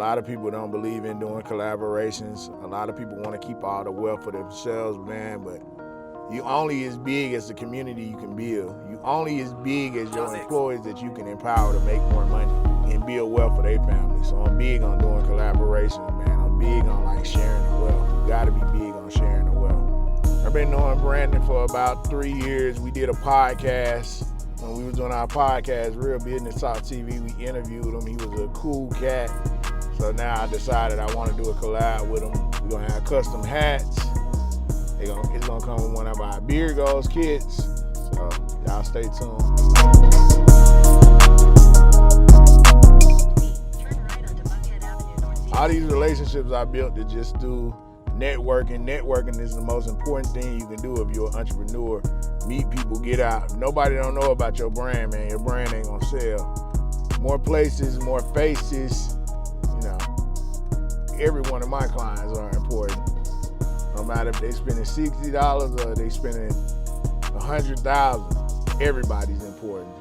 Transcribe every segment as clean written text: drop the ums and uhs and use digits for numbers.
lot of people don't believe in doing collaborations. A lot of people want to keep all the wealth for themselves, man, but you only as big as the community you can build. You only as big as your employees that you can empower to make more money and build wealth for their family. So I'm big on doing collaborations, man. I'm big on like sharing the wealth. You gotta be big on sharing the wealth. I've been knowing Brandon for about 3 years. We did a podcast. When we was doing our podcast, Real Business Talk TV, we interviewed him. He was a cool cat. So now I decided I want to do a collab with him. We're gonna have custom hats. It's gonna come with one of our Beard Goals kits. So y'all stay tuned. All these relationships I built to just do networking. Networking is the most important thing you can do if you're an entrepreneur. Meet people, get out. Nobody don't know about your brand, man. Your brand ain't gonna sell. More places, more faces. You know, every one of my clients are important. No matter if they spending $60 or they spending $100,000, everybody's important.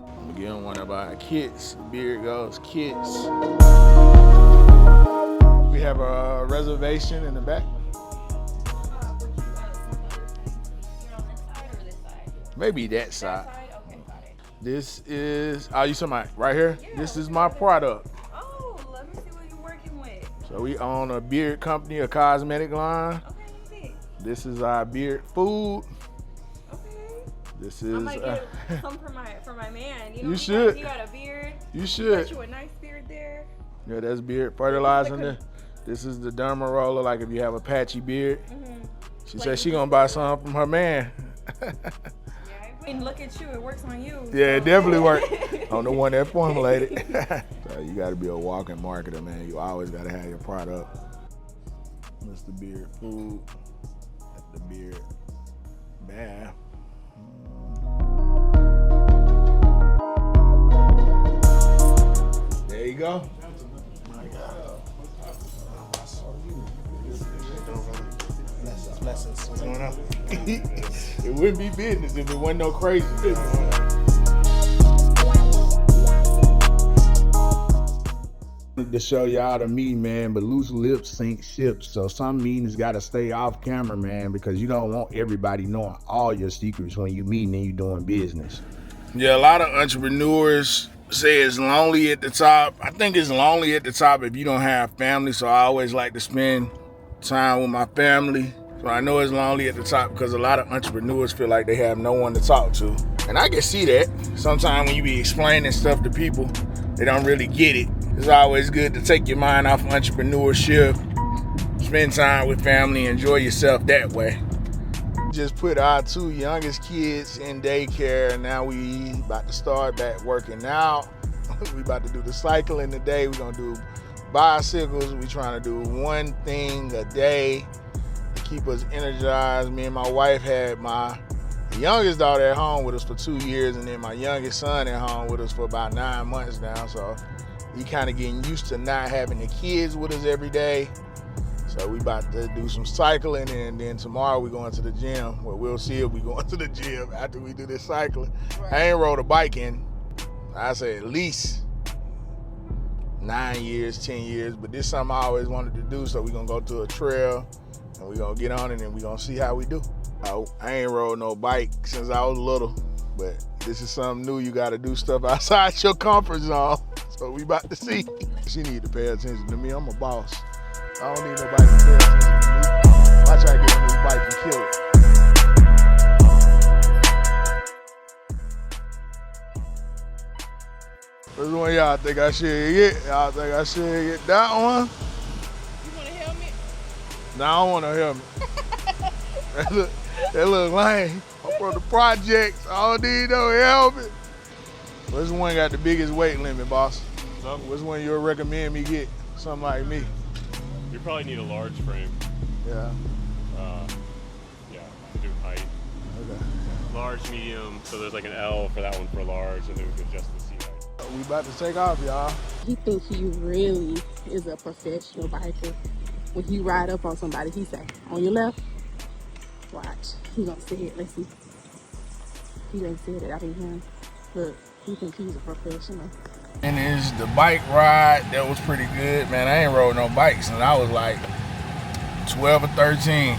I'm gonna get on one of our kits, Beard Goals kits. We have a reservation in the back. Maybe that side. Okay, got it. This is, you talking about right here? Yeah, this is my product. Oh, let me see what you're working with. So we own a beard company, a cosmetic line. Okay, let's see. This is our beard food. Okay. This is. I might get some for my man. You know, you should. You got a beard. You should. Got you a nice beard there. Yeah, that's beard fertilizer in there. This is the derma roller, like if you have a patchy beard. Mm-hmm. She said she gonna buy some from her man. And look at you, it works on you. Yeah, it definitely works. On the one that formulated. So you gotta be a walking marketer, man. You always gotta have your product. That's the beard food. That's the beard bath. There you go. My God. Blessings. What's going on? It wouldn't be business if it wasn't no crazy business. To show y'all the me, man, but loose lips sink ships. So some meetings gotta stay off camera, man, because you don't want everybody knowing all your secrets when you meeting and you doing business. Yeah, a lot of entrepreneurs say it's lonely at the top. I think it's lonely at the top if you don't have family, so I always like to spend time with my family. So I know it's lonely at the top because a lot of entrepreneurs feel like they have no one to talk to. And I can see that. Sometimes when you be explaining stuff to people, they don't really get it. It's always good to take your mind off entrepreneurship, spend time with family, enjoy yourself that way. Just put our 2 youngest kids in daycare. Now we about to start back working out. We about to do the cycling today. We're gonna do bicycles. We trying to do one thing a day to keep us energized. Me and my wife had my youngest daughter at home with us for 2 years, and then my youngest son at home with us for about 9 months now. So we kind of getting used to not having the kids with us every day. So we about to do some cycling, and then tomorrow we going to the gym. Well, we'll see if we going to the gym after we do this cycling. Right. I ain't rode a bike in, I say at least 9 years, 10 years, but this is something I always wanted to do. So we gonna go to a trail and we gonna get on it and we gonna see how we do. I ain't rode no bike since I was little, but this is something new. You gotta do stuff outside your comfort zone. So we about to see. She need to pay attention to me. I'm a boss. I don't need nobody to pay attention to me. Watch I get on this bike and kill it. Which one y'all think I should get? Y'all think I should get that one? You want a helmet? No, I don't want a helmet. that look lame. I'm from the projects. I don't need no helmet. Which one got the biggest weight limit, boss? Which one you'll recommend me get? Something like me. You probably need a large frame. Yeah. Yeah, do height. Okay. Large, medium, so there's like an L for that one for large, and then we can adjust the seat height. We about to take off, y'all. He thinks he really is a professional biker. When he ride up on somebody, he say, on your left, watch. He gonna say it, let's see. He ain't said it, I didn't hear him. Look, he think he's a professional. And it's the bike ride that was pretty good, man. I ain't rode no bikes since I was like 12 or 13.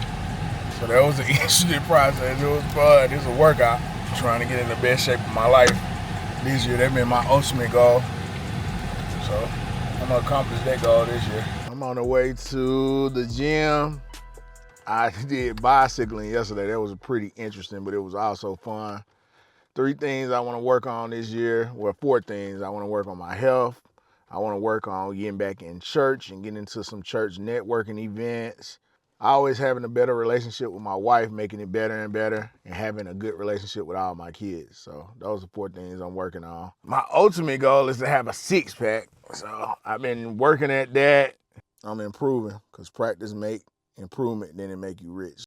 So that was an interesting process. It was fun. It was a workout. Trying to get in the best shape of my life this year. That been my ultimate goal. So I'm gonna accomplish that goal this year. I'm on the way to the gym. I did bicycling yesterday. That was pretty interesting, but it was also fun. 3 things I want to work on this year. Well, 4 things. I want to work on my health. I want to work on getting back in church and getting into some church networking events. Always having a better relationship with my wife, making it better and better, and having a good relationship with all my kids. So those are 4 things I'm working on. My ultimate goal is to have a 6-pack. So I've been working at that. I'm improving because practice make improvement, then it make you rich.